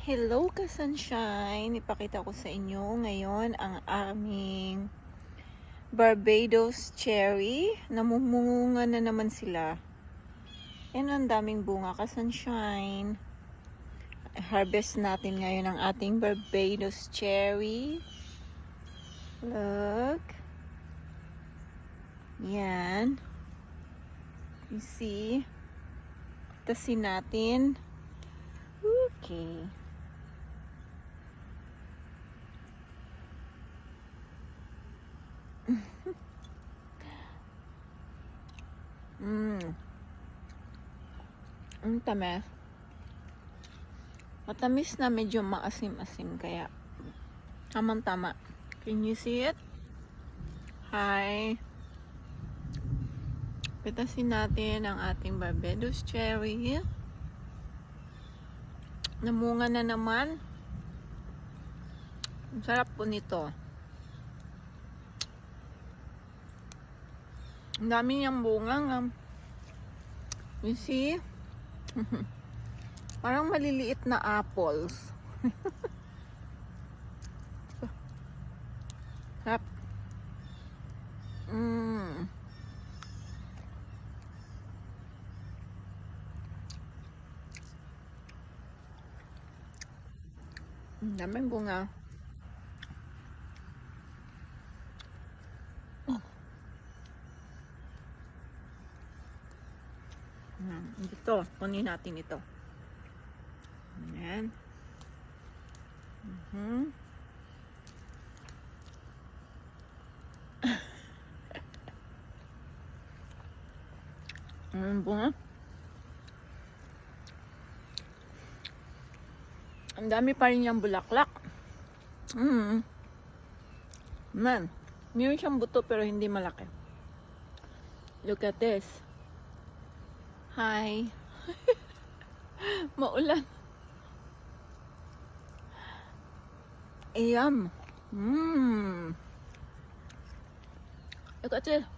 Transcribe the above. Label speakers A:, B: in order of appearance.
A: Hello ka-sunshine! Ipakita ko sa inyo ngayon ang aming Barbados cherry. Namumunga na naman sila. Yan, ang daming bunga ka-sunshine. Harvest natin ngayon ang ating Barbados cherry. Look. Yan. You see? Tasin natin. Okay. Ang tamis. Matamis na medyo maasim-asim kaya tamang-tama. Can you see it? Hi. Pitasin natin ang ating Barbados cherry. Namunga na naman. Ang sarap po nito. Ang dami niyang bunga. You see? Parang maliliit na apples. Sarap. Ang daming bunga. Ito, kunin natin ito. Ayan. Bunga. Ang dami pa rin yung bulaklak. Man, mayroon siyang buto pero hindi malaki. Look at this. Hi. Maulan. Ayan. Look at it.